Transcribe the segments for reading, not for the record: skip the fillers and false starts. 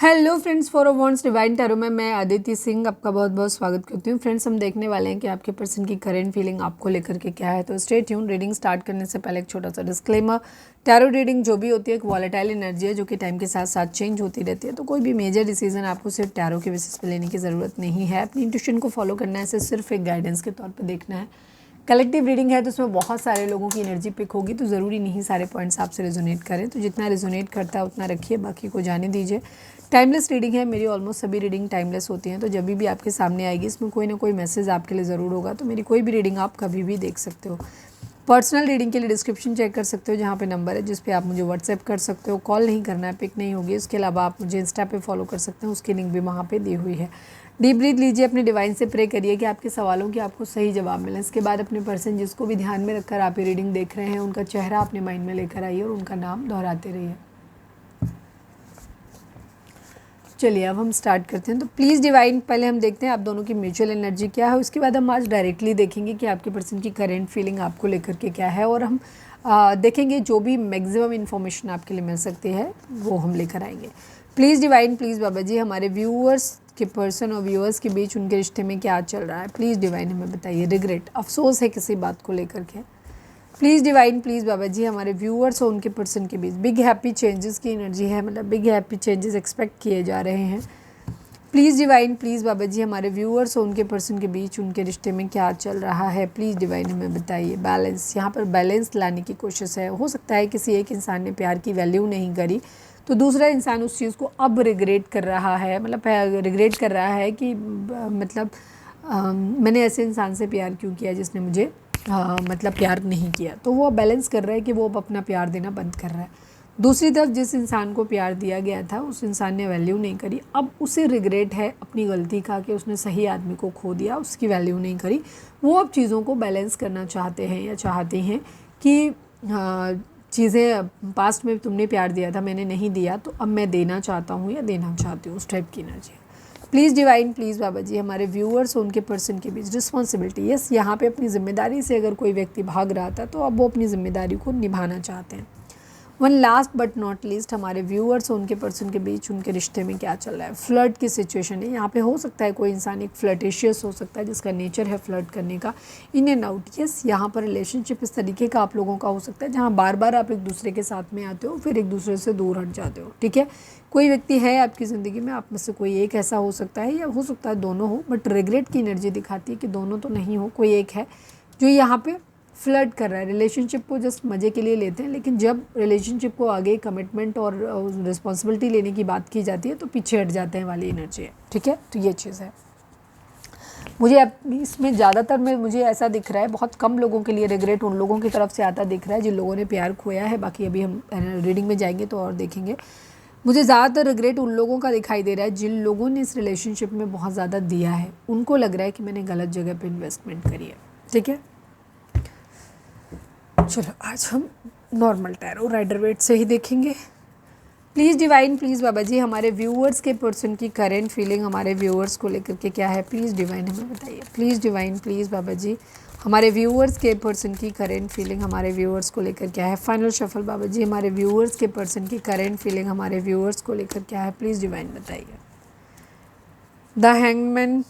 Hello friends, for wants divine tarot में मैं आदित्य सिंह आपका बहुत बहुत स्वागत करती हूँ। फ्रेंड्स, हम देखने वाले हैं कि आपके पर्सन की करेंट फीलिंग आपको लेकर के क्या है। तो स्टे ट्यून। रीडिंग स्टार्ट करने से पहले एक छोटा सा डिस्क्लेमर, टैरो रीडिंग जो भी होती है एक वॉलेटाइल एनर्जी है जो कि टाइम के साथ साथ चेंज होती रहती है। तो कोई भी मेजर डिसीजन आपको सिर्फ टैरो के बेसिस पे लेने की ज़रूरत नहीं है। अपनी इंट्यूशन को फॉलो करना है, इसे सिर्फ एक गाइडेंस के तौर पर देखना है। कलेक्टिव रीडिंग है तो उसमें बहुत सारे लोगों की एनर्जी पिक होगी, तो ज़रूरी नहीं सारे पॉइंट्स आपसे रेजोनेट करें। तो जितना रेजोनेट करता है उतना रखिए, बाकी को जाने दीजिए। टाइमलेस रीडिंग है, मेरी ऑलमोस्ट सभी रीडिंग टाइमलेस होती हैं। तो जब भी आपके सामने आएगी इसमें कोई ना कोई मैसेज आपके लिए ज़रूर होगा। तो मेरी कोई भी रीडिंग आप कभी भी देख सकते हो। पर्सनल रीडिंग के लिए डिस्क्रिप्शन चेक कर सकते हो, जहाँ पे नंबर है जिस पे आप मुझे व्हाट्सएप कर सकते हो। कॉल नहीं करना है, पिक नहीं होगी। उसके अलावा आप मुझे इंस्टा पे फॉलो कर सकते हैं, उसकी लिंक भी वहाँ पे दी हुई है। डीप ब्रीथ लीजिए, अपने डिवाइन से प्रे करिए कि आपके सवालों के आपको सही जवाब मिले। इसके बाद अपने पर्सन जिसको भी ध्यान में रखकर आप ये रीडिंग देख रहे हैं उनका चेहरा अपने माइंड में लेकर आइए और उनका नाम दोहराते रहिए। चलिए अब हम स्टार्ट करते हैं। तो प्लीज़ डिवाइन, पहले हम देखते हैं आप दोनों की म्यूचुअल एनर्जी क्या है। उसके बाद हम आज डायरेक्टली देखेंगे कि आपके पर्सन की करेंट फीलिंग आपको लेकर के क्या है, और हम देखेंगे जो भी मैक्सिमम इन्फॉर्मेशन आपके लिए मिल सकती है वो हम लेकर आएंगे। Please divine, please Baba ji, हमारे व्यूअर्स के पर्सन और व्यूअर्स के बीच उनके रिश्ते में क्या चल रहा है। प्लीज़ डिवाइन हमें बताइए। रिग्रेट, अफसोस है किसी बात को लेकर के। Please divine, please Baba ji, हमारे व्यूअर्स और उनके पर्सन के बीच बिग हैप्पी चेंजेस की एनर्जी है, मतलब बिग हैप्पी चेंजेस एक्सपेक्ट किए जा रहे हैं। Please divine, please Baba ji, हमारे व्यूअर्स और उनके पर्सन के बीच उनके रिश्ते में क्या चल रहा है। प्लीज़ डिवाइन हमें बताइए। बैलेंस, यहाँ पर बैलेंस लाने की कोशिश है। हो सकता है किसी एक इंसान ने प्यार की वैल्यू नहीं करी तो दूसरा इंसान उस चीज़ को अब रिग्रेट कर रहा है, मतलब रिग्रेट कर रहा है कि मतलब मैंने ऐसे इंसान से प्यार क्यों किया जिसने मुझे मतलब प्यार नहीं किया। तो वो बैलेंस कर रहा है कि वो अब अपना प्यार देना बंद कर रहा है। दूसरी तरफ जिस इंसान को प्यार दिया गया था उस इंसान ने वैल्यू नहीं करी, अब उसे रिग्रेट है अपनी गलती का कि उसने सही आदमी को खो दिया, उसकी वैल्यू नहीं करी। वो अब चीज़ों को बैलेंस करना चाहते हैं या चाहते हैं कि चीज़ें पास्ट में तुमने प्यार दिया था, मैंने नहीं दिया, तो अब मैं देना चाहता हूँ या देना चाहती हूँ, उस टाइप की energy. Please divine, please Baba ji, हमारे व्यूअर्स और उनके पर्सन के बीच रिस्पॉन्सिबिलिटी। यस, यहाँ पे अपनी जिम्मेदारी से अगर कोई व्यक्ति भाग रहा था तो अब वो अपनी जिम्मेदारी को निभाना चाहते हैं। One last but not least, हमारे व्यूअर्स और उनके पर्सन के बीच उनके रिश्ते में क्या चल रहा है। फ्लर्ट की सिचुएशन है यहाँ पे। हो सकता है कोई इंसान एक फ्लर्टेशियस हो सकता है जिसका नेचर है फ्लर्ट करने का, इन एंड आउट। यस, यहाँ पर रिलेशनशिप इस तरीके का आप लोगों का हो सकता है जहाँ बार बार आप एक दूसरे के साथ में आते हो फिर एक दूसरे से दूर हट जाते हो। ठीक है, कोई व्यक्ति है आपकी ज़िंदगी में, आप में से कोई एक ऐसा हो सकता है या हो सकता है दोनों हो, बट रिग्रेट की एनर्जी दिखाती है कि दोनों तो नहीं हो, कोई एक है जो यहाँ पे फ्लर्ट कर रहा है। रिलेशनशिप को जस्ट मज़े के लिए लेते हैं, लेकिन जब रिलेशनशिप को आगे कमिटमेंट और रिस्पॉन्सिबिलिटी लेने की बात की जाती है तो पीछे हट जाते हैं वाली एनर्जी है। ठीक है, तो ये चीज़ है। मुझे अब इसमें ज़्यादातर में मुझे ऐसा दिख रहा है, बहुत कम लोगों के लिए रिग्रेट उन लोगों की तरफ से आता दिख रहा है जिन लोगों ने प्यार खोया है। बाकी अभी हम रीडिंग में जाएंगे तो और देखेंगे। मुझे ज़्यादातर रिग्रेट उन लोगों का दिखाई दे रहा है जिन लोगों ने इस रिलेशनशिप में बहुत ज़्यादा दिया है। उनको लग रहा है कि मैंने गलत जगह पे इन्वेस्टमेंट करी है। ठीक है, चलो आज हम नॉर्मल टैरो राइडर वेट से ही देखेंगे। Please divine, please Baba ji, हमारे व्यूअर्स के पर्सन की करेंट फीलिंग हमारे व्यूअर्स को लेकर के क्या है। प्लीज़ डिवाइन हमें बताइए। Please divine, please Baba ji, हमारे व्यूअर्स के पर्सन की करेंट फीलिंग हमारे व्यूअर्स को लेकर क्या है। फाइनल शफल बाबा जी, हमारे व्यूअर्स के पर्सन की करेंट फीलिंग हमारे व्यूअर्स को लेकर क्या है। प्लीज़ डिवाइन बताइए। The hangman,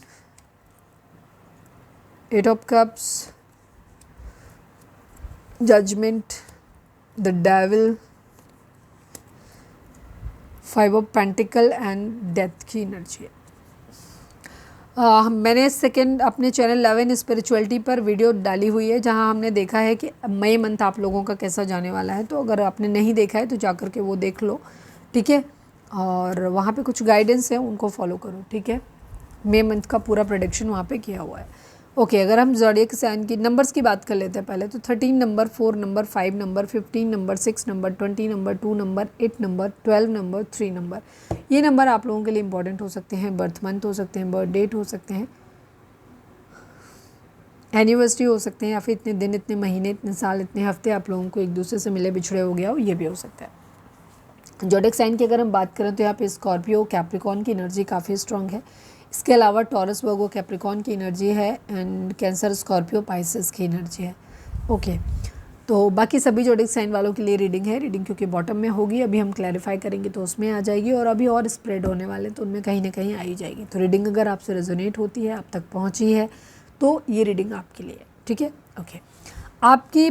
eight of cups, judgment, the devil, five of pentacle and death की एनर्जी है। मैंने सेकंड अपने चैनल 11 स्पिरिचुअलिटी पर वीडियो डाली हुई है जहां हमने देखा है कि मई मंथ आप लोगों का कैसा जाने वाला है। तो अगर आपने नहीं देखा है तो जाकर के वो देख लो। ठीक है, और वहाँ पे कुछ गाइडेंस है उनको फॉलो करो। ठीक है, मई मंथ का पूरा प्रेडिक्शन वहाँ पे किया हुआ है। ओके, अगर हम ज़ोडिएक साइन की नंबर्स की बात कर लेते हैं पहले, तो 13 number, 4 number, 5 number, 15 number, 6 number, 20 number, 2 number, 8 number, 12 number, 3 number, ये नंबर आप लोगों के लिए इंपॉर्टेंट हो सकते हैं। बर्थ मंथ हो सकते हैं, बर्थ डेट हो सकते हैं, एनिवर्सरी हो सकते हैं, या फिर इतने दिन, इतने महीने, इतने साल, इतने हफ्ते आप लोगों को एक दूसरे से मिले बिछड़े हो गया हो, ये भी हो सकता है। ज़ोडिएक साइन की अगर हम बात करें तो यहाँ पे स्कॉर्पियो, कैप्रिकॉर्न की एनर्जी काफ़ी स्ट्रॉन्ग है। इसके अलावा टॉरस, वर्गो, कैप्रिकॉर्न की एनर्जी है, एंड कैंसर, स्कॉर्पियो, पाइसेस की एनर्जी है। ओके, तो बाकी सभी जोडिक साइन वालों के लिए रीडिंग है, रीडिंग क्योंकि बॉटम में होगी, अभी हम क्लैरिफाई करेंगे तो उसमें आ जाएगी, और अभी और स्प्रेड होने वाले तो उनमें कहीं ना कहीं आ ही जाएगी। तो रीडिंग अगर आपसे रेजोनेट होती है, आप तक पहुंची है, तो ये रीडिंग आपके लिए, ठीक है। ओके, आपकी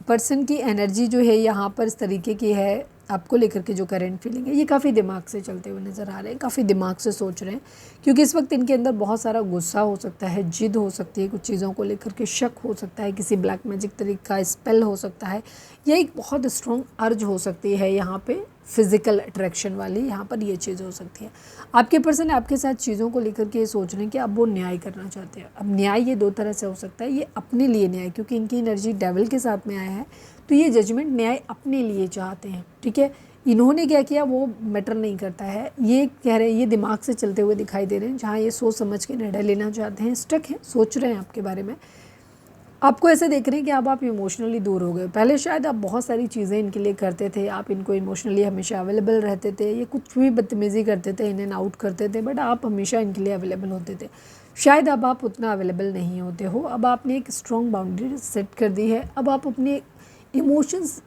पर्सन की एनर्जी जो है यहाँ पर इस तरीके की है, आपको लेकर के जो करंट फीलिंग है, ये काफ़ी दिमाग से चलते हुए नज़र आ रहे हैं, काफ़ी दिमाग से सोच रहे हैं, क्योंकि इस वक्त इनके अंदर बहुत सारा गुस्सा हो सकता है, जिद हो सकती है, कुछ चीज़ों को लेकर के शक हो सकता है, किसी ब्लैक मैजिक तरीके का स्पेल हो सकता है, या एक बहुत स्ट्रॉन्ग अर्ज हो सकती है यहाँ पे फिज़िकल अट्रैक्शन वाली, यहाँ पर ये चीज़ हो सकती है। आपके पर्सन आपके साथ चीज़ों को लेकर के ये सोच रहे हैं कि अब वो न्याय करना चाहते हैं। अब न्याय ये दो तरह से हो सकता है, ये अपने लिए न्याय, क्योंकि इनकी एनर्जी डेविल के साथ में आया है, तो ये जजमेंट न्याय अपने लिए चाहते हैं, ठीक है। इन्होंने क्या किया वो मैटर नहीं करता है, ये कह रहे हैं, ये दिमाग से चलते हुए दिखाई दे रहे हैं, जहाँ ये सोच समझ के निर्णय लेना चाहते हैं, स्टक हैं, सोच रहे हैं आपके बारे में। आपको ऐसे देख रहे हैं कि अब आप इमोशनली दूर हो गए। पहले शायद आप बहुत सारी चीज़ें इनके लिए करते थे, आप इनको इमोशनली हमेशा अवेलेबल रहते थे, ये कुछ भी बदतमीज़ी करते थे, इन एंड आउट करते थे, बट आप हमेशा इनके लिए अवेलेबल होते थे। शायद अब आप उतना अवेलेबल नहीं होते हो, अब आपने एक स्ट्रॉन्ग बाउंड्री सेट कर दी है, अब आप अपने इमोशंस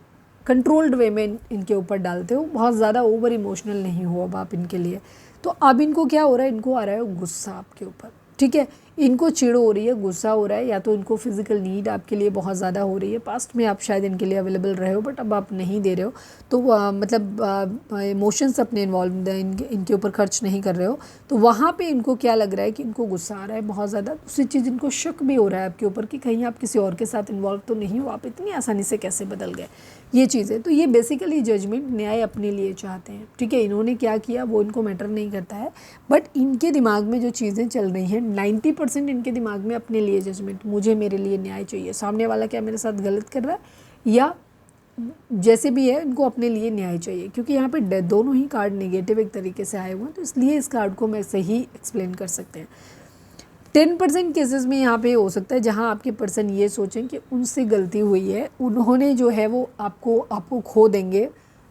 कंट्रोल्ड वे में इनके ऊपर डालते हो, बहुत ज़्यादा ओवर इमोशनल नहीं हो अब आप इनके लिए। तो अब इनको क्या हो रहा है, इनको आ रहा है गुस्सा आपके ऊपर, ठीक है। इनको चिढ़ हो रही है, गुस्सा हो रहा है, या तो इनको फिजिकल नीड आपके लिए बहुत ज़्यादा हो रही है। पास्ट में आप शायद इनके लिए अवेलेबल रहे हो, बट अब आप नहीं दे रहे हो, तो मतलब इमोशंस अपने इन्वॉल्व इनके ऊपर खर्च नहीं कर रहे हो, तो वहाँ पे इनको क्या लग रहा है कि इनको गुस्सा आ रहा है बहुत ज़्यादा। दूसरी चीज़, इनको शक भी हो रहा है आपके ऊपर कि कहीं आप किसी और के साथ इन्वॉल्व तो नहीं हो, आप इतनी आसानी से कैसे बदल गए, ये चीज़ें। तो ये बेसिकली जजमेंट न्याय अपने लिए चाहते हैं, ठीक है। इन्होंने क्या किया वो इनको मैटर नहीं करता है, बट इनके दिमाग में जो चीज़ें चल रही हैं 90% इनके दिमाग में अपने लिए जजमेंट, मुझे मेरे लिए न्याय चाहिए, सामने वाला क्या मेरे साथ गलत कर रहा है या जैसे भी है, इनको अपने लिए न्याय चाहिए। क्योंकि यहाँ पे दोनों ही कार्ड नेगेटिव एक तरीके से आए हुए हैं, तो इसलिए इस कार्ड को मैं सही एक्सप्लेन कर सकते हैं। 10% केसेस में यहाँ पे हो सकता है जहाँ आपके पर्सन ये सोचें कि उनसे गलती हुई है, उन्होंने जो है वो आपको खो देंगे,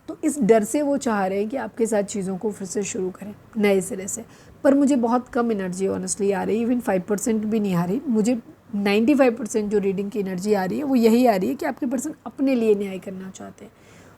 तो इस डर से वो चाह रहे हैं कि आपके साथ चीज़ों को फिर से शुरू करें नए सिरे से। पर मुझे बहुत कम एनर्जी ऑनेस्टली आ रही है, इवन 5% भी नहीं आ रही, मुझे 95% जो रीडिंग की एनर्जी आ रही है वो यही आ रही है कि आपके पर्सन अपने लिए न्याय करना चाहते हैं।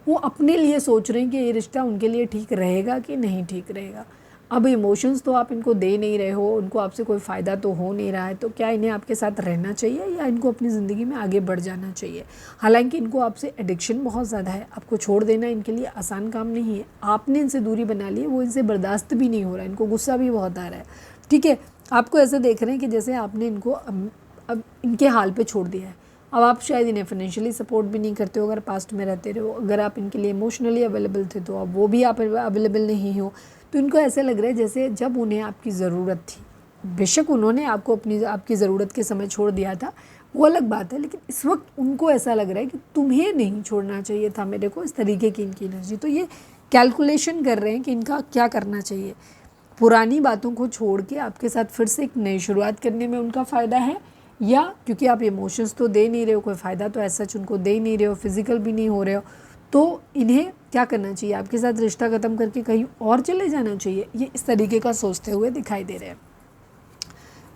वो अपने लिए सोच रहे हैं कि ये रिश्ता उनके लिए ठीक रहेगा कि नहीं ठीक रहेगा। अब इमोशंस तो आप इनको दे नहीं रहे हो, उनको आपसे कोई फ़ायदा तो हो नहीं रहा है, तो क्या इन्हें आपके साथ रहना चाहिए या इनको अपनी ज़िंदगी में आगे बढ़ जाना चाहिए। हालांकि इनको आपसे एडिक्शन बहुत ज़्यादा है, आपको छोड़ देना इनके लिए आसान काम नहीं है। आपने इनसे दूरी बना ली है, वो इनसे बर्दाश्त भी नहीं हो रहा है, इनको गुस्सा भी बहुत आ रहा है, ठीक है। आपको ऐसा देख रहे हैं कि जैसे आपने इनको अब इनके हाल पे छोड़ दिया है। अब आप शायद इन्हें फाइनेंशियली सपोर्ट भी नहीं करते हो, अगर पास्ट में रहते रहो। अगर आप इनके लिए इमोशनली अवेलेबल थे तो अब वो भी आप अवेलेबल नहीं हो, तो इनको ऐसे लग रहा है जैसे जब उन्हें आपकी ज़रूरत थी, बेशक उन्होंने आपको आपकी ज़रूरत के समय छोड़ दिया था, वो अलग बात है, लेकिन इस वक्त उनको ऐसा लग रहा है कि तुम्हें नहीं छोड़ना चाहिए था मेरे को, इस तरीके की इनकी एनर्जी। तो ये कैलकुलेशन कर रहे हैं कि इनका क्या करना चाहिए। पुरानी बातों को छोड़ के आपके साथ फिर से एक नई शुरुआत करने में उनका फ़ायदा है, या क्योंकि आप इमोशंस तो दे नहीं रहे हो, कोई फ़ायदा तो ऐसा उनको दे नहीं रहे हो, फिज़िकल भी नहीं हो रहे हो, तो इन्हें क्या करना चाहिए, आपके साथ रिश्ता ख़त्म करके कहीं और चले जाना चाहिए, ये इस तरीके का सोचते हुए दिखाई दे रहे हैं।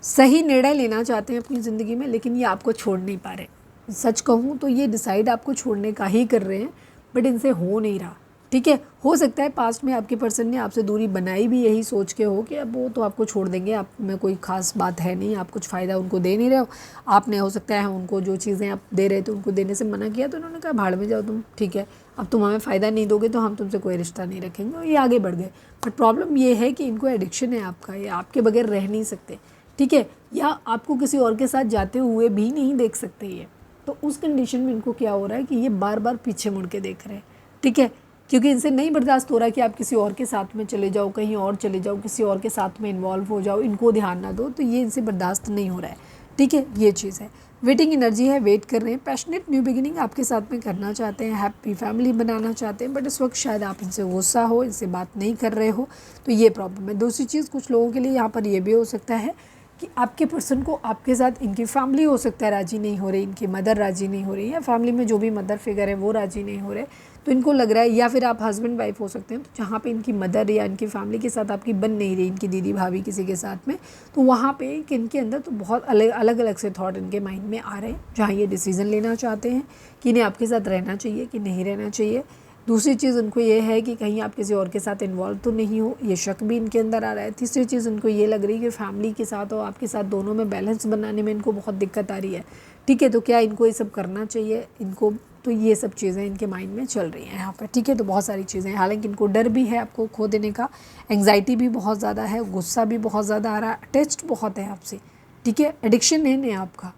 सही निर्णय लेना चाहते हैं अपनी ज़िंदगी में, लेकिन ये आपको छोड़ नहीं पा रहे। सच कहूँ तो ये डिसाइड आपको छोड़ने का ही कर रहे हैं, बट इनसे हो नहीं रहा, ठीक है। हो सकता है पास्ट में आपके पर्सन ने आपसे दूरी बनाई भी यही सोच के हो कि अब वो तो आपको छोड़ देंगे, आप में कोई ख़ास बात है नहीं, आप कुछ फ़ायदा उनको दे नहीं रहे हो। आपने हो सकता है उनको जो चीज़ें आप दे रहे थे उनको देने से मना किया, तो उन्होंने कहा भाड़ में जाओ तुम, ठीक है, अब तुम हमें फ़ायदा नहीं दोगे तो हम तुमसे कोई रिश्ता नहीं रखेंगे, और ये आगे बढ़ गए। बट प्रॉब्लम ये है कि इनको एडिक्शन है आपका, ये आपके बगैर रह नहीं सकते, ठीक है, या आपको किसी और के साथ जाते हुए भी नहीं देख सकते ये। तो उस कंडीशन में इनको क्या हो रहा है कि ये बार बार पीछे मुड़ के देख रहे हैं, ठीक है, क्योंकि इनसे नहीं बर्दाश्त हो रहा कि आप किसी और के साथ में चले जाओ, कहीं और चले जाओ, किसी और के साथ में इन्वॉल्व हो जाओ, इनको ध्यान ना दो, तो ये इनसे बर्दाश्त नहीं हो रहा है, ठीक है, ये चीज़ है। वेटिंग एनर्जी है, वेट कर रहे हैं, पैशनेट न्यू बिगिनिंग आपके साथ में करना चाहते हैं, हैप्पी फैमिली बनाना चाहते हैं, बट इस वक्त शायद आप इनसे गुस्सा हो, इनसे बात नहीं कर रहे हो, तो ये प्रॉब्लम है। दूसरी चीज़, कुछ लोगों के लिए यहाँ पर ये भी हो सकता है कि आपके पर्सन को आपके साथ इनकी फैमिली हो सकता है राज़ी नहीं हो रही, इनकी मदर राज़ी नहीं हो रही, या फैमिली में जो भी मदर फिगर है वो राज़ी नहीं हो रहे, तो इनको लग रहा है, या फिर आप हस्बैंड वाइफ हो सकते हैं, तो जहाँ पे इनकी मदर या इनकी फैमिली के साथ आपकी बन नहीं रही, इनकी दीदी भाभी किसी के साथ में, तो वहाँ पे कि इनके अंदर तो बहुत अलग अलग से थॉट इनके माइंड में आ रहे हैं, जहाँ ये डिसीज़न लेना चाहते हैं कि इन्हें आपके साथ रहना चाहिए कि नहीं रहना चाहिए। दूसरी चीज़ उनको ये है कि कहीं आप किसी और के साथ इन्वॉल्व तो नहीं हो, ये शक भी इनके अंदर आ रहा है। तीसरी चीज़ उनको ये लग रही है कि फैमिली के साथ और आपके साथ दोनों में बैलेंस बनाने में इनको बहुत दिक्कत आ रही है। ठीक है, तो क्या इनको ये सब करना चाहिए इनको, तो ये सब चीज़ें इनके माइंड में चल रही हैं यहाँ पर। ठीक है, तो बहुत सारी चीज़ें, हालांकि इनको डर भी है आपको खो देने का, एंग्जाइटी भी बहुत ज़्यादा है, गुस्सा भी बहुत ज़्यादा आ रहा है, अटैच्ड बहुत है आपसे। ठीक है, एडिक्शन है नहीं आपका,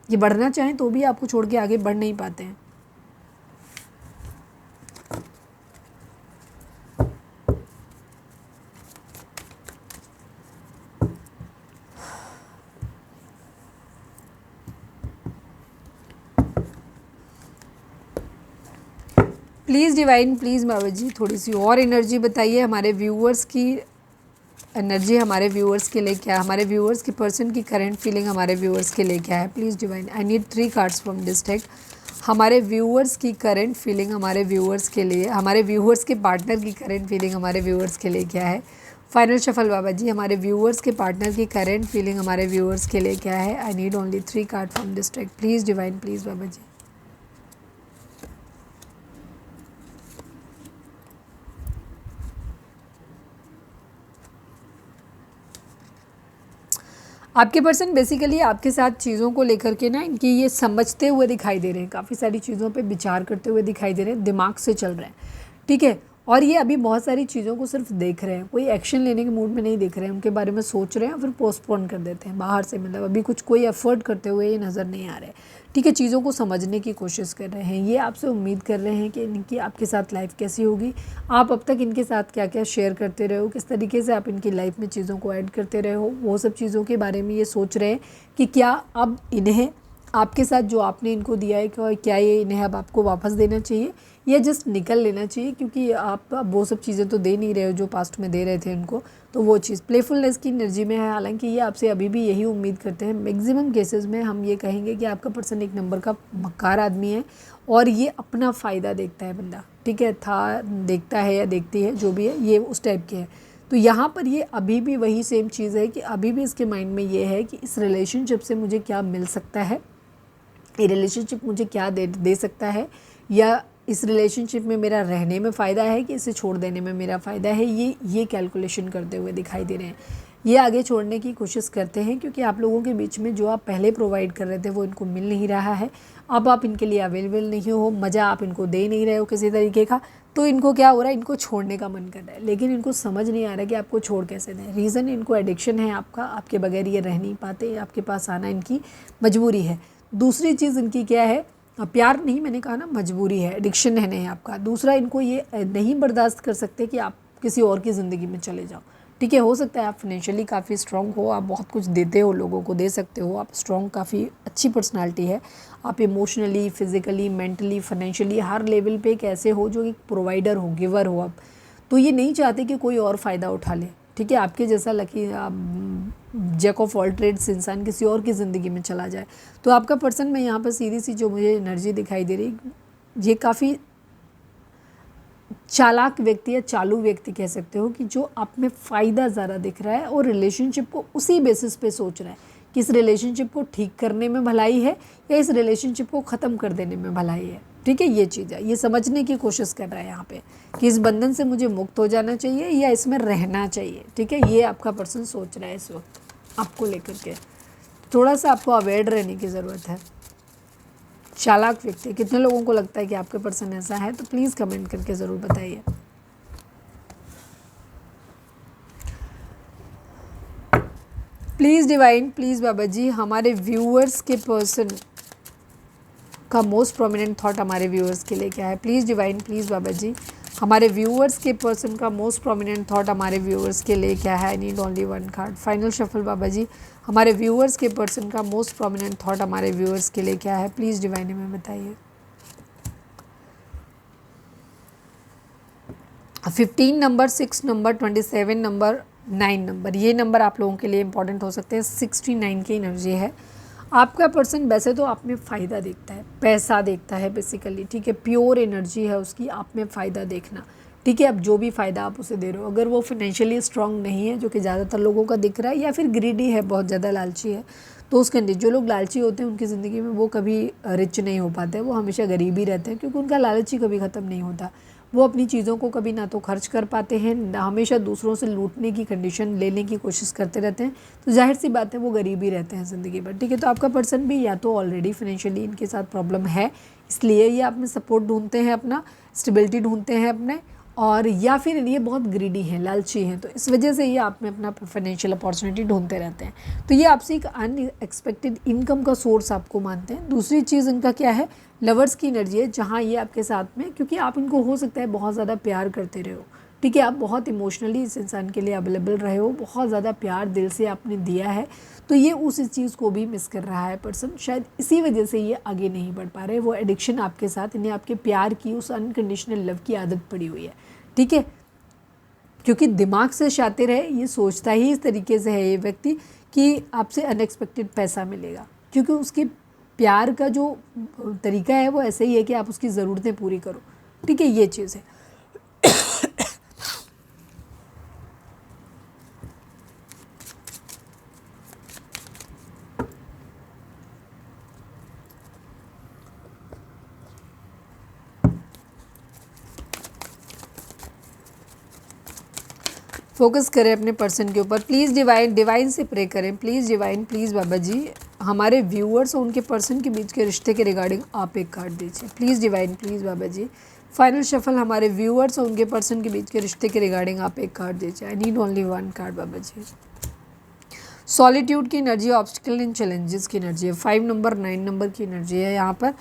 ये बढ़ना चाहें तो भी आपको छोड़ के आगे बढ़ नहीं पाते हैं। प्लीज़ डिवाइन, प्लीज़ बाबा जी थोड़ी सी और एनर्जी बताइए, हमारे व्यूअर्स की एनर्जी हमारे व्यूअर्स के लिए क्या है, हमारे व्यूअर्स की पर्सन की करंट फीलिंग हमारे व्यूअर्स के लिए क्या है। Please divine, I need 3 cards from this deck. हमारे व्यूअर्स की करंट फीलिंग हमारे व्यूअर्स के लिए, हमारे व्यूअर्स के पार्टनर की करंट फीलिंग हमारे व्यूअर्स के लिए क्या है। फाइनल शफल बाबा जी, हमारे व्यूअर्स के पार्टनर की करंट फीलिंग हमारे व्यूअर्स के लिए क्या है। I need only 3 card from this deck. Please divine, please Baba ji. आपके पर्सन बेसिकली आपके साथ चीज़ों को लेकर के ना इनकी ये समझते हुए दिखाई दे रहे हैं, काफ़ी सारी चीज़ों पे विचार करते हुए दिखाई दे रहे हैं, दिमाग से चल रहे हैं। ठीक है, और ये अभी बहुत सारी चीज़ों को सिर्फ देख रहे हैं, कोई एक्शन लेने के मूड में नहीं देख रहे हैं, उनके बारे में सोच रहे हैं, फिर पोस्टपोन कर देते हैं बाहर से, मतलब अभी कुछ कोई एफर्ट करते हुए ये नज़र नहीं आ रहे। ठीक है, चीज़ों को समझने की कोशिश कर रहे हैं, ये आपसे उम्मीद कर रहे हैं कि इनकी आपके साथ लाइफ कैसी होगी, आप अब तक इनके साथ क्या क्या शेयर करते रहे हो, किस तरीके से आप इनकी लाइफ में चीज़ों को ऐड करते रहे हो, वो सब चीज़ों के बारे में ये सोच रहे हैं कि क्या अब इन्हें आपके साथ जो आपने इनको दिया है क्या ये इन्हें अब आपको वापस देना चाहिए या जस्ट निकल लेना चाहिए, क्योंकि आप अब वो सब चीज़ें तो दे नहीं रहे हो जो पास्ट में दे रहे थे इनको। तो वो चीज़ प्लेफुलनेस की एनर्जी में है, हालांकि ये आपसे अभी भी यही उम्मीद करते हैं। मैक्सिमम केसेस में हम ये कहेंगे कि आपका पर्सन एक नंबर का मक्कार आदमी है और ये अपना फ़ायदा देखता है बंदा। ठीक है, था देखता है या देखती है जो भी है, ये उस टाइप के है। तो यहाँ पर ये अभी भी वही सेम चीज़ है कि अभी भी इसके माइंड में ये है कि इस रिलेशनशिप से मुझे क्या मिल सकता है, ये रिलेशनशिप मुझे क्या दे सकता है, या इस रिलेशनशिप में मेरा रहने में फ़ायदा है कि इसे छोड़ देने में मेरा फ़ायदा है, ये कैलकुलेशन करते हुए दिखाई दे रहे हैं। ये आगे छोड़ने की कोशिश करते हैं क्योंकि आप लोगों के बीच में जो आप पहले प्रोवाइड कर रहे थे वो इनको मिल नहीं रहा है, अब आप इनके लिए अवेलेबल नहीं हो, मज़ा आप इनको दे नहीं रहे हो किसी तरीके का, तो इनको क्या हो रहा है, इनको छोड़ने का मन कर रहा है, लेकिन इनको समझ नहीं आ रहा कि आपको छोड़ कैसे दें। रीज़न इनको एडिक्शन है आपका, आपके बगैर ये रह नहीं पाते, आपके पास आना इनकी मजबूरी है। दूसरी चीज़ इनकी क्या है, प्यार नहीं, मैंने कहा ना मजबूरी है, एडिक्शन है नहीं आपका। दूसरा, इनको ये नहीं बर्दाश्त कर सकते कि आप किसी और की ज़िंदगी में चले जाओ। ठीक है, हो सकता है आप फाइनेंशियली काफ़ी स्ट्रॉन्ग हो, आप बहुत कुछ देते हो, लोगों को दे सकते हो, आप स्ट्रॉन्ग, काफ़ी अच्छी पर्सनालिटी है, आप इमोशनली, फिज़िकली, मेंटली, फाइनेंशियली हर लेवल पे एक ऐसे हो जो एक प्रोवाइडर हो, गिवर हो आप। तो ये नहीं चाहते कि कोई और फ़ायदा उठा ले। ठीक है, आपके जैसा lucky jack of all trades इंसान किसी और की ज़िंदगी में चला जाए। तो आपका पर्सन में यहाँ पर सीधी सी जो मुझे एनर्जी दिखाई दे रही, ये काफ़ी चालाक व्यक्ति या चालू व्यक्ति कह सकते हो, कि जो आप में फ़ायदा ज़्यादा दिख रहा है और रिलेशनशिप को उसी बेसिस पे सोच रहा है कि इस रिलेशनशिप को ठीक करने में भलाई है या इस रिलेशनशिप को ख़त्म कर देने में भलाई है। ठीक है, ये चीज़ है, ये समझने की कोशिश कर रहा है यहाँ पे कि इस बंधन से मुझे मुक्त हो जाना चाहिए या इसमें रहना चाहिए। ठीक है, ये आपका पर्सन सोच रहा है इस वक्त आपको लेकर के। थोड़ा सा आपको अवेयर रहने की ज़रूरत है। चालाक व्यक्ति, कितने लोगों को लगता है कि आपके पर्सन ऐसा है, तो प्लीज़ कमेंट करके ज़रूर बताइए। Please divine, please Baba ji, हमारे व्यूअर्स के पर्सन का मोस्ट प्रोमिनेंट थॉट हमारे व्यूअर्स के लिए क्या है। Please divine, please Baba ji, हमारे व्यूअर्स के पर्सन का मोस्ट प्रोमिनेंट थॉट हमारे व्यूअर्स के लिए क्या है। I need only 1 card. Final shuffle Baba ji, हमारे व्यूअर्स के पर्सन का मोस्ट प्रोमिनेंट थॉट हमारे व्यूअर्स के लिए क्या है। प्लीज़ डिवाइन हमें बताइए। 15 नंबर, 6 नंबर, 27 नंबर, 9 नंबर, ये नंबर आप लोगों के लिए इंपॉर्टेंट हो सकते हैं। 69 की एनर्जी है। आपका पर्सन वैसे तो आप में फ़ायदा देखता है, पैसा देखता है बेसिकली, ठीक है, प्योर एनर्जी है उसकी आप में फ़ायदा देखना, ठीक है। अब जो भी फ़ायदा आप उसे दे रहे हो, अगर वो फाइनेंशियली स्ट्रांग नहीं है, जो कि ज़्यादातर लोगों का दिख रहा है, या फिर ग्रीडी है, बहुत ज़्यादा लालची है, तो उस कंडीशन, जो लोग लालची होते हैं उनकी ज़िंदगी में वो कभी रिच नहीं हो पाते, वो हमेशा गरीब ही रहते हैं, क्योंकि उनका लालच ही कभी ख़त्म नहीं होता। वो अपनी चीज़ों को कभी ना तो खर्च कर पाते हैं, ना हमेशा दूसरों से लूटने की कंडीशन लेने की कोशिश करते रहते हैं, तो जाहिर सी बात है वो गरीब ही रहते हैं ज़िंदगी भर, ठीक है। तो आपका पर्सन भी या तो ऑलरेडी फाइनेंशियली इनके साथ प्रॉब्लम है, इसलिए ये आप में सपोर्ट ढूंढते हैं, अपना स्टेबिलिटी ढूंढते हैं अपने, और या फिर ये बहुत ग्रीडी हैं, लालची हैं, तो इस वजह से ये आप में अपना फाइनेंशियल अपॉर्चुनिटी ढूंढते रहते हैं। तो ये आपसे एक अनएक्सपेक्टेड इनकम का सोर्स आपको मानते हैं। दूसरी चीज़ इनका क्या है, लवर्स की एनर्जी है, जहाँ ये आपके साथ में, क्योंकि आप इनको हो सकता है बहुत ज़्यादा प्यार करते रहे हो, ठीक है, आप बहुत इमोशनली इस इंसान के लिए अवेलेबल रहे हो, बहुत ज़्यादा प्यार दिल से आपने दिया है, तो ये उस चीज़ को भी मिस कर रहा है पर्सन, शायद इसी वजह से ये आगे नहीं बढ़ पा रहे। वो एडिक्शन आपके साथ, इन्हें आपके प्यार की, उस अनकंडीशनल लव की आदत पड़ी हुई है, ठीक है, क्योंकि दिमाग से शातिर है, ये सोचता ही इस तरीके से है ये व्यक्ति कि आपसे अनएक्सपेक्टेड पैसा मिलेगा, क्योंकि उसके प्यार का जो तरीका है वो ऐसे ही है कि आप उसकी ज़रूरतें पूरी करो, ठीक है, ये चीज़ है। फोकस करें अपने पर्सन के ऊपर, प्लीज़ डिवाइन से प्रे करें, please divine, please Baba ji, हमारे व्यूअर्स और उनके पर्सन के बीच के रिश्ते के रिगार्डिंग आप एक कार्ड दीजिए, please divine, please Baba ji. Final shuffle, हमारे व्यूअर्स और उनके पर्सन के बीच के रिश्ते के रिगार्डिंग आप एक कार्ड दीजिए। I need only one card Baba ji. Solitude की एनर्जी, ऑब्स्टिकल एंड चैलेंजेस की एनर्जी है, 5 नंबर 9 नंबर की एनर्जी है। यहाँ पर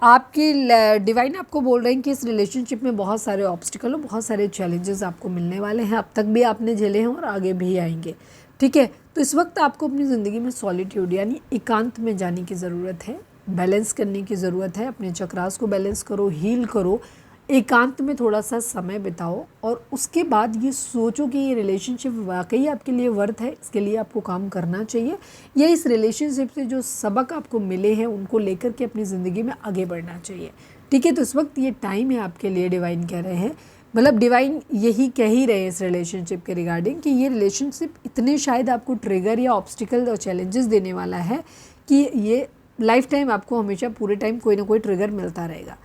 आपकी डिवाइन आपको बोल रहे हैं कि इस रिलेशनशिप में बहुत सारे ऑब्स्टिकल और बहुत सारे चैलेंजेस आपको मिलने वाले हैं, अब तक भी आपने झेले हैं और आगे भी आएंगे, ठीक है। तो इस वक्त आपको अपनी ज़िंदगी में सॉलिट्यूड यानी एकांत में जाने की ज़रूरत है, बैलेंस करने की ज़रूरत है, अपने चक्रास को बैलेंस करो, हील करो, एकांत में थोड़ा सा समय बिताओ, और उसके बाद ये सोचो कि ये रिलेशनशिप वाकई आपके लिए वर्थ है, इसके लिए आपको काम करना चाहिए, या इस रिलेशनशिप से जो सबक आपको मिले हैं उनको लेकर के अपनी ज़िंदगी में आगे बढ़ना चाहिए, ठीक है। तो इस वक्त ये टाइम है आपके लिए, डिवाइन कह रहे हैं, मतलब डिवाइन यही कह ही रहे हैं इस रिलेशनशिप के रिगार्डिंग कि ये रिलेशनशिप इतने शायद आपको ट्रिगर या ऑब्स्टिकल और चैलेंजेस देने वाला है कि ये लाइफ टाइम आपको हमेशा पूरे टाइम कोई ना कोई ट्रिगर मिलता रहेगा।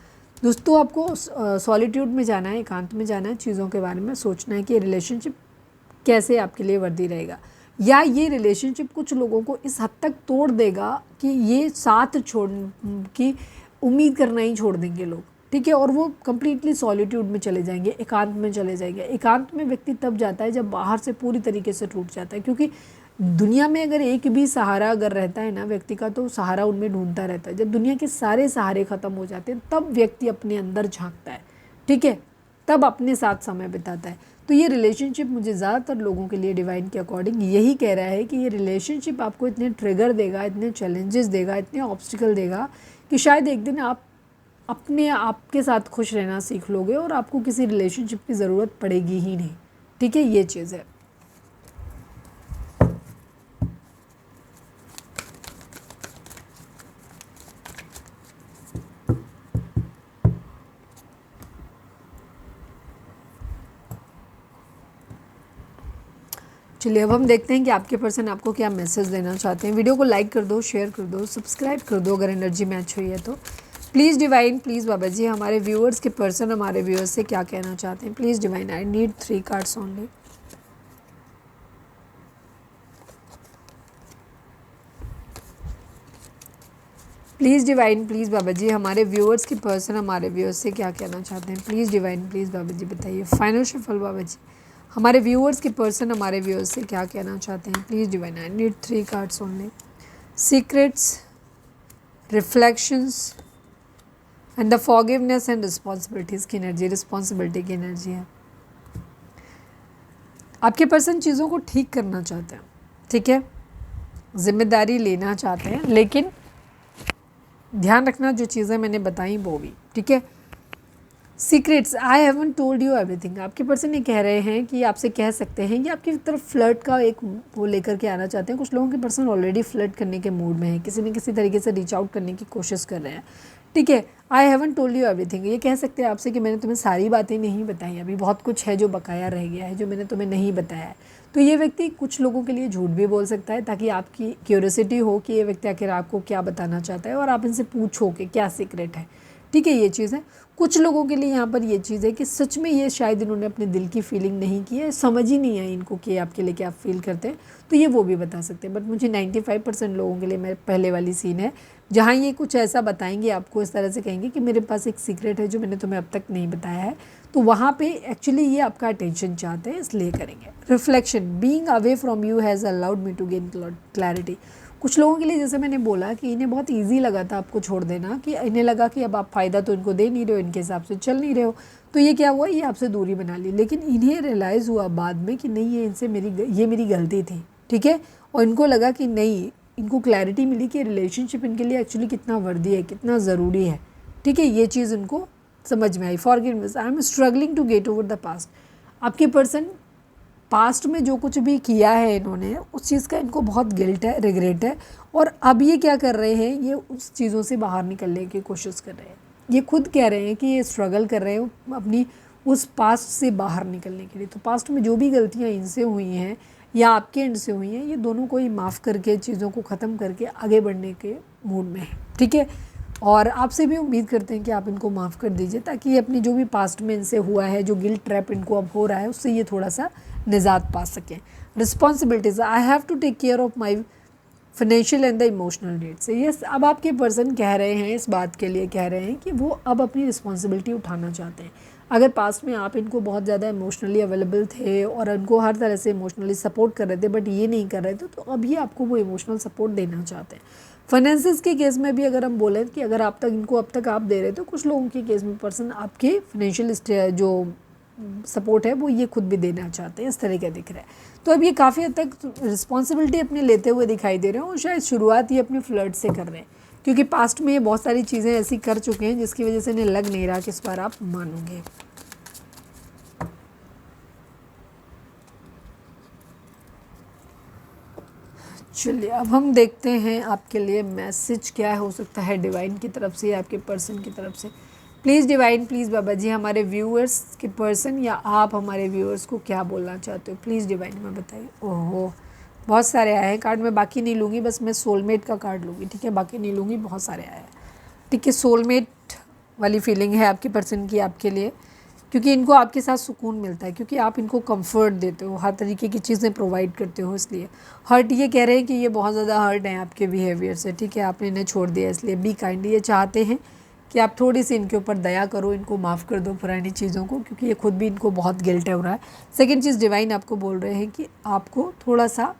दोस्तों, आपको सॉलिट्यूड में जाना है, एकांत में जाना है, चीज़ों के बारे में सोचना है कि ये रिलेशनशिप कैसे आपके लिए वर्दी रहेगा, या ये रिलेशनशिप कुछ लोगों को इस हद तक तोड़ देगा कि ये साथ छोड़ की उम्मीद करना ही छोड़ देंगे लोग, ठीक है, और वो कम्प्लीटली सॉलिट्यूड में चले जाएंगे, एकांत में चले जाएंगे। एकांत में व्यक्ति तब जाता है जब बाहर से पूरी तरीके से टूट जाता है, क्योंकि दुनिया में अगर एक भी सहारा अगर रहता है ना व्यक्ति का, तो सहारा उनमें ढूंढता रहता है। जब दुनिया के सारे सहारे ख़त्म हो जाते हैं तब व्यक्ति अपने अंदर झांकता है, ठीक है, तब अपने साथ समय बिताता है। तो ये रिलेशनशिप मुझे ज़्यादातर लोगों के लिए डिवाइन के अकॉर्डिंग यही कह रहा है कि ये रिलेशनशिप आपको इतने ट्रिगर देगा, इतने चैलेंजेस देगा, इतने ऑब्स्टिकल देगा कि शायद एक दिन आप अपने आप के साथ खुश रहना सीख लोगे और आपको किसी रिलेशनशिप की ज़रूरत पड़ेगी ही नहीं, ठीक है, ये चीज़ है। चलिए अब हम देखते हैं कि आपके पर्सन आपको क्या मैसेज देना चाहते हैं। वीडियो को लाइक कर दो, शेयर कर दो, सब्सक्राइब कर दो अगर एनर्जी मैच हुई है तो। Please divine, please Baba ji, हमारे व्यूअर्स के पर्सन हमारे व्यूअर्स से क्या कहना चाहते हैं। Please divine, I need 3 cards only. Please divine, please Baba ji, हमारे व्यूअर्स के पर्सन हमारे व्यूअर्स से क्या कहना चाहते हैं। प्लीज़ डिवाइन, प्लीज़ बाबा जी बताइए। फाइनल शफल बाबा जी, हमारे व्यूअर्स के पर्सन हमारे व्यूअर्स से क्या कहना चाहते हैं। Please divine, I need 3 cards only. Secrets, reflections and the forgiveness and responsibilities की एनर्जी, रिस्पॉन्सिबिलिटी की एनर्जी है। आपके पर्सन चीज़ों को ठीक करना चाहते हैं, ठीक है, जिम्मेदारी लेना चाहते हैं, लेकिन ध्यान रखना जो चीज़ें मैंने बताई वो भी, ठीक है। Secrets, I haven't told you everything. आपके पर्सन ये कह रहे हैं कि आपसे कह सकते हैं कि आपकी तरफ फ्लर्ट का एक वो लेकर के आना चाहते हैं। कुछ लोगों के पर्सन ऑलरेडी फ्लर्ट करने के मूड में है, किसी न किसी तरीके से रीच आउट करने की कोशिश कर रहे हैं, ठीक है। I haven't told you everything, ये कह सकते हैं आपसे कि मैंने तुम्हें सारी बातें नहीं बताई, अभी बहुत कुछ है जो बकाया रह गया है, जो मैंने तुम्हें नहीं बताया है। तो ये व्यक्ति कुछ लोगों के लिए झूठ भी बोल सकता है ताकि आपकी क्यूरियोसिटी हो कि ये व्यक्ति आखिर आपको क्या बताना चाहता है और आप इनसे पूछो कि क्या सीक्रेट है, ठीक है। ये चीज़ है। कुछ लोगों के लिए यहाँ पर ये चीज़ है कि सच में ये शायद इन्होंने अपने दिल की फीलिंग नहीं की है, समझ ही नहीं है इनको कि आपके लिए क्या फील करते हैं, तो ये वो भी बता सकते हैं। बट मुझे 95% लोगों के लिए मेरे पहले वाली सीन है जहाँ ये कुछ ऐसा बताएंगे आपको, इस तरह से कहेंगे कि मेरे पास एक सीक्रेट है जो मैंने तुम्हें अब तक नहीं बताया है, तो वहाँ पे एक्चुअली ये आपका अटेंशन चाहते हैं, इसलिए करेंगे। Reflection, being away from you has allowed me to gain clarity. कुछ लोगों के लिए जैसे मैंने बोला कि इन्हें बहुत इजी लगा था आपको छोड़ देना, कि इन्हें लगा कि अब आप फ़ायदा तो इनको दे नहीं रहे हो, इनके हिसाब से चल नहीं रहे हो, तो ये क्या हुआ, ये आपसे दूरी बना ली। लेकिन इन्हें रियलाइज़ हुआ बाद में कि नहीं, ये मेरी गलती थी, ठीक है। और इनको लगा कि नहीं, इनको क्लैरिटी मिली कि रिलेशनशिप इनके लिए एक्चुअली कितना वर्दी है, कितना ज़रूरी है, ठीक है। ये चीज़ इनको समझ में आई। Forgiveness, I am struggling to get over the past. आपके पर्सन पास्ट में जो कुछ भी किया है इन्होंने, उस चीज़ का इनको बहुत गिल्ट है, रिग्रेट है, और अब ये क्या कर रहे हैं, ये उस चीज़ों से बाहर निकलने की कोशिश कर रहे हैं। ये खुद कह रहे हैं कि ये स्ट्रगल कर रहे हैं अपनी उस पास्ट से बाहर निकलने के लिए। तो पास्ट में जो भी गलतियाँ इनसे हुई हैं या आपके एंड से हुई हैं, ये दोनों को ही माफ़ करके, चीज़ों को ख़त्म करके आगे बढ़ने के मूड में है, ठीक है। और आपसे भी उम्मीद करते हैं कि आप इनको माफ़ कर दीजिए ताकि ये अपनी जो भी पास्ट में इनसे हुआ है, जो गिल्ट ट्रैप इनको अब हो रहा है, उससे ये थोड़ा सा निजात पा सकें। Responsibilities, I have to take care of my financial and the emotional needs. Yes, अब आपके पर्सन कह रहे हैं, इस बात के लिए कह रहे हैं कि वो अब अपनी रिस्पॉन्सिबिलिटी उठाना चाहते हैं। अगर पास्ट में आप इनको बहुत ज़्यादा इमोशनली अवेलेबल थे और उनको हर तरह से इमोशनली सपोर्ट कर रहे थे, बट ये नहीं कर रहे थे, तो अब ये आपको वो इमोशनल सपोर्ट देना चाहते हैं। फाइनेंसिस के केस में भी अगर हम बोलें कि अगर आप तक इनको अब तक आप दे रहे, तो कुछ लोगों के केस में पर्सन आपके फाइनेंशियल जो सपोर्ट है वो ये खुद भी देना चाहते हैं, इस तरह का दिख रहा है। तो अब ये काफ़ी हद तक रिस्पॉन्सिबिलिटी अपने लेते हुए दिखाई दे रहे हैं और शायद शुरुआत ये अपने फ्लर्ट से कर रहे हैं, क्योंकि पास्ट में ये बहुत सारी चीज़ें ऐसी कर चुके हैं जिसकी वजह से इन्हें लग नहीं रहा कि इस बार आप मानोगे। चलिए अब हम देखते हैं आपके लिए मैसेज क्या हो सकता है डिवाइन की तरफ से या आपके पर्सन की तरफ से। Please divine, please Baba ji, हमारे व्यूअर्स के पर्सन या आप हमारे व्यूअर्स को क्या बोलना चाहते हो, प्लीज़ डिवाइन में बताइए। ओहो, बहुत सारे आए हैं कार्ड, मैं बाकी नहीं लूँगी, बस मैं सोलमेट का कार्ड लूँगी, ठीक है, बाकी नहीं लूँगी, बहुत सारे आए हैं, ठीक है। सोलमेट वाली फीलिंग है आपके पर्सन की आपके लिए, क्योंकि इनको आपके साथ सुकून मिलता है, क्योंकि आप इनको कंफर्ट देते हो, हर तरीके की चीज़ें प्रोवाइड करते हो, इसलिए। हर्ट, ये कह रहे हैं कि ये बहुत ज़्यादा हर्ट हैं आपके बिहेवियर से, ठीक है, आपने इन्हें छोड़ दिया, इसलिए बी काइंड। ये चाहते हैं कि आप थोड़ी सी इनके ऊपर दया करो, इनको माफ़ कर दो पुरानी चीज़ों को, क्योंकि ये खुद भी इनको बहुत गिल्ट हो रहा है। सेकेंड चीज़, डिवाइन आपको बोल रहे हैं कि आपको थोड़ा सा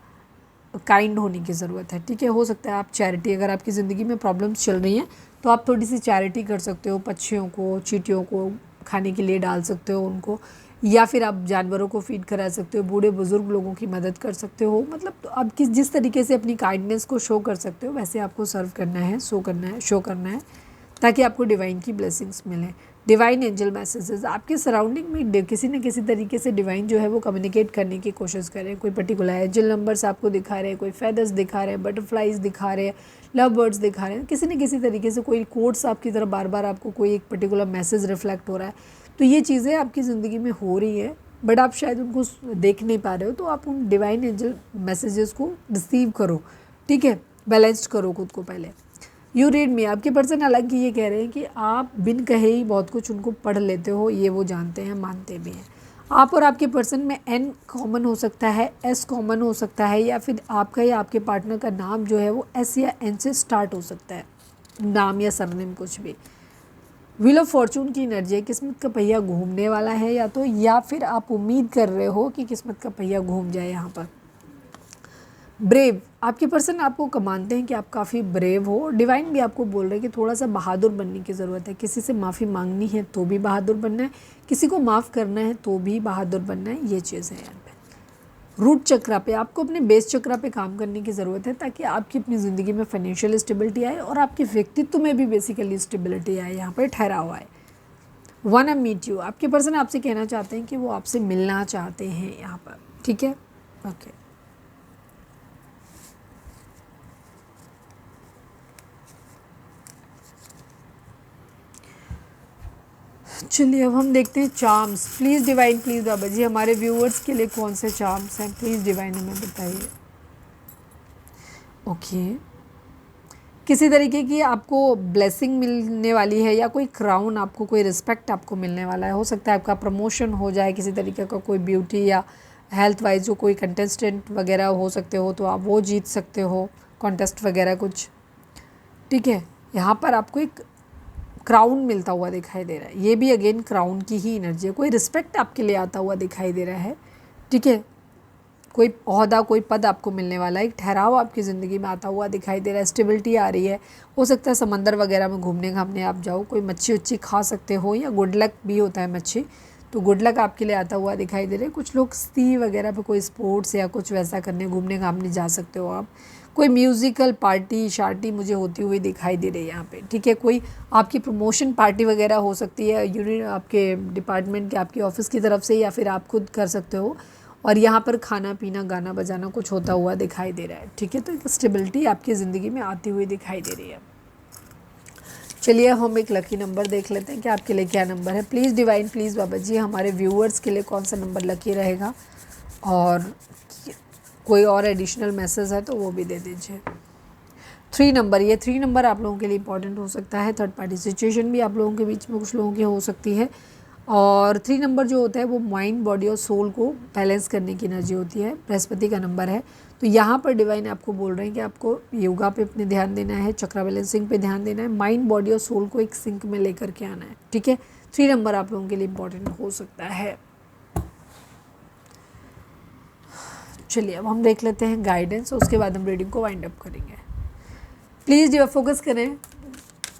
काइंड होने की ज़रूरत है, ठीक है। हो सकता है आप चैरिटी, अगर आपकी ज़िंदगी में प्रॉब्लम्स चल रही हैं तो आप थोड़ी सी चैरिटी कर सकते हो, पक्षियों को, चींटियों को खाने के लिए डाल सकते हो उनको, या फिर आप जानवरों को फीड करा सकते हो, बूढ़े बुजुर्ग लोगों की मदद कर सकते हो, मतलब तो आप जिस तरीके से अपनी काइंडनेस को शो कर सकते हो वैसे आपको सर्व करना है, शो करना है, ताकि आपको डिवाइन की ब्लेसिंग्स मिलें। डिवाइन एंजल मैसेजेस, आपके सराउंडिंग में किसी न किसी तरीके से डिवाइन जो है वो कम्युनिकेट करने की कोशिश करें। कोई पर्टिकुलर एंजल नंबर्स आपको दिखा रहे हैं, कोई फेदर्स दिखा रहे हैं, बटरफ्लाइज दिखा रहे हैं, लव बर्ड्स दिखा रहे हैं, किसी न किसी तरीके से कोई कोट्स आपकी तरफ बार बार आपको कोई एक पर्टिकुलर मैसेज रिफ्लेक्ट हो रहा है। तो ये चीज़ें आपकी ज़िंदगी में हो रही है, बट आप शायद उनको देख नहीं पा रहे हो, तो आप उन डिवाइन एंजल मैसेजेस को रिसीव करो, ठीक है, बैलेंस्ड करो खुद को पहले। यू रीड मी, आपके पर्सन हालांकि ये कह रहे हैं कि आप बिन कहे ही बहुत कुछ उनको पढ़ लेते हो, ये वो जानते हैं, मानते भी हैं। आप और आपके पर्सन में एन कॉमन हो सकता है, एस कॉमन हो सकता है, या फिर आपका या आपके पार्टनर का नाम जो है वो एस या एन से स्टार्ट हो सकता है, नाम या सरनेम कुछ भी। व्हील ऑफ फॉर्चून की एनर्जी है, किस्मत का पहिया घूमने वाला है या तो, या फिर आप उम्मीद कर रहे हो कि किस्मत का पहिया घूम जाए यहाँ पर। ब्रेव, आपके पर्सन आपको मानते हैं कि आप काफ़ी ब्रेव हो। डिवाइन भी आपको बोल रहे हैं कि थोड़ा सा बहादुर बनने की ज़रूरत है, किसी से माफ़ी मांगनी है तो भी बहादुर बनना है, किसी को माफ़ करना है तो भी बहादुर बनना है, ये चीज़ है यहाँ पे। रूट चक्रा पे आपको अपने बेस चक्रा पे काम करने की ज़रूरत है, ताकि आपकी अपनी ज़िंदगी में फाइनेंशियल स्टेबिलिटी आए और आपके व्यक्तित्व में भी बेसिकली स्टेबिलिटी आए, यहाँ पर ठहराव आए। wanna मीट यू, आपके पर्सन आपसे कहना चाहते हैं कि वो आपसे मिलना चाहते हैं यहाँ पर, ठीक है। ओके चलिए अब हम देखते हैं charms. Please divine, please Baba ji हमारे व्यूअर्स के लिए कौन से चार्म्स हैं, प्लीज़ डिवाइन हमें बताइए। ओके किसी तरीके की आपको ब्लेसिंग मिलने वाली है या कोई क्राउन आपको, कोई रिस्पेक्ट आपको मिलने वाला है। हो सकता है आपका प्रमोशन हो जाए, किसी तरीके का कोई ब्यूटी या हेल्थ वाइज जो कोई कंटेस्टेंट वगैरह हो सकते हो तो आप वो जीत सकते हो, कॉन्टेस्ट वगैरह कुछ, ठीक है। यहाँ पर आपको एक क्राउन मिलता हुआ दिखाई दे रहा है, ये भी अगेन क्राउन की ही एनर्जी है। कोई रिस्पेक्ट आपके लिए आता हुआ दिखाई दे रहा है, ठीक है। कोई ओहदा, कोई पद आपको मिलने वाला है, एक ठहराव आपकी ज़िंदगी में आता हुआ दिखाई दे रहा है, स्टेबिलिटी आ रही है। हो सकता है समंदर वगैरह में घूमने घामने आप जाओ, कोई मच्छी उच्छी खा सकते हो, या गुड लक भी होता है मच्छी, तो गुड लक आपके लिए आता हुआ दिखाई दे रहा है। कुछ लोग सी वगैरह पे कोई स्पोर्ट्स या कुछ वैसा करने घूमने घामने जा सकते हो आप। कोई म्यूज़िकल पार्टी शार्टी मुझे होती हुई दिखाई दे रही है यहाँ पे, ठीक है। कोई आपकी प्रमोशन पार्टी वगैरह हो सकती है, यूनिट आपके डिपार्टमेंट के, आपकी ऑफिस की तरफ से, या फिर आप खुद कर सकते हो। और यहाँ पर खाना पीना गाना बजाना कुछ होता हुआ दिखाई दे रहा है, ठीक है। तो एक स्टेबिलिटी आपकी ज़िंदगी में आती हुई दिखाई दे रही है। चलिए हम एक लकी नंबर देख लेते हैं कि आपके लिए क्या नंबर है। Please divine, please Baba ji हमारे व्यूअर्स के लिए कौन सा नंबर लकी रहेगा, और कोई और एडिशनल मैसेज है तो वो भी दे दीजिए। 3 नंबर, ये 3 नंबर आप लोगों के लिए इंपॉर्टेंट हो सकता है। थर्ड पार्टी सिचुएशन भी आप लोगों के बीच में कुछ लोगों की हो सकती है। और 3 नंबर जो होता है वो माइंड, बॉडी और सोल को बैलेंस करने की एनर्जी होती है, बृहस्पति का नंबर है। तो यहाँ पर डिवाइन आपको बोल रहे हैं कि आपको योगा पे अपने ध्यान देना है, चक्रा बैलेंसिंग पे ध्यान देना है, माइंड, बॉडी और सोल को एक सिंक में लेकर के आना है, ठीक है। 3 नंबर आप लोगों के लिए इंपॉर्टेंट हो सकता है। चलिए अब हम देख लेते हैं गाइडेंस, उसके बाद हम रीडिंग को वाइंड अप करेंगे। प्लीज़ फोकस करें,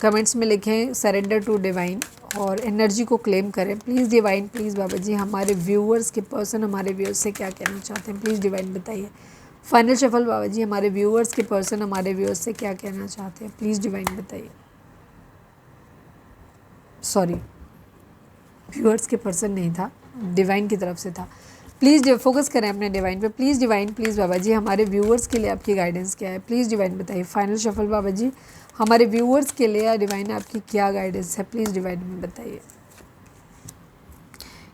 कमेंट्स में लिखें सरेंडर टू डिवाइन और एनर्जी को क्लेम करें। Please divine, please Baba ji हमारे व्यूअर्स के पर्सन हमारे व्यूअर्स से क्या कहना चाहते हैं, प्लीज़ डिवाइन बताइए। फाइनल शफल बाबा जी हमारे व्यूअर्स के पर्सन हमारे व्यूअर्स से क्या कहना चाहते हैं, प्लीज़ डिवाइन बताइए। सॉरी, व्यूअर्स के पर्सन नहीं था, डिवाइन की तरफ से था। प्लीज़ फोकस करें अपने डिवाइन पे। Please divine, please Baba ji हमारे व्यूअर्स के लिए आपकी गाइडेंस क्या है, प्लीज़ डिवाइन बताइए। फाइनल शफल बाबा जी हमारे व्यूअर्स के लिए डिवाइन आपकी क्या गाइडेंस है, प्लीज़ डिवाइन में बताइए।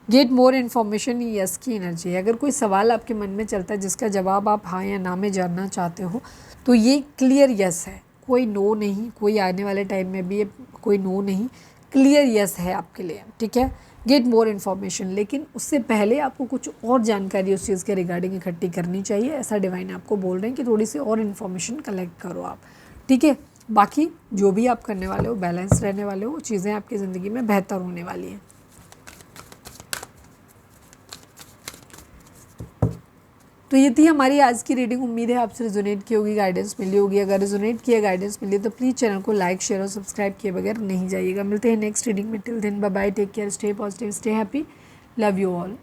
गेट मोर इन्फॉर्मेशन, यस की एनर्जी है। अगर कोई सवाल आपके मन में चलता है जिसका जवाब आप हाँ या ना में जानना चाहते हो तो ये क्लियर यस है, कोई नो नहीं, कोई आने वाले टाइम में भी कोई नो नहीं, क्लियर यस है आपके लिए, ठीक है। गेट मोर इन्फॉर्मेशन, लेकिन उससे पहले आपको कुछ और जानकारी उस चीज़ के रिगार्डिंग इकट्ठी करनी चाहिए, ऐसा डिवाइन आपको बोल रहे हैं कि थोड़ी सी और इन्फॉर्मेशन कलेक्ट करो आप, ठीक है। बाकी जो भी आप करने वाले हो, बैलेंस रहने वाले हो, वो चीज़ें आपकी ज़िंदगी में बेहतर होने वाली हैं। तो ये थी हमारी आज की रीडिंग। उम्मीद है आपसे रिजोनेट की होगी, गाइडेंस मिली होगी। अगर रिजोनेट किया, गाइडेंस मिली तो प्लीज़ चैनल को लाइक, शेयर और सब्सक्राइब किए बगैर नहीं जाइएगा। मिलते हैं नेक्स्ट रीडिंग में। Till then bye bye, take care, stay positive, stay happy, love you all.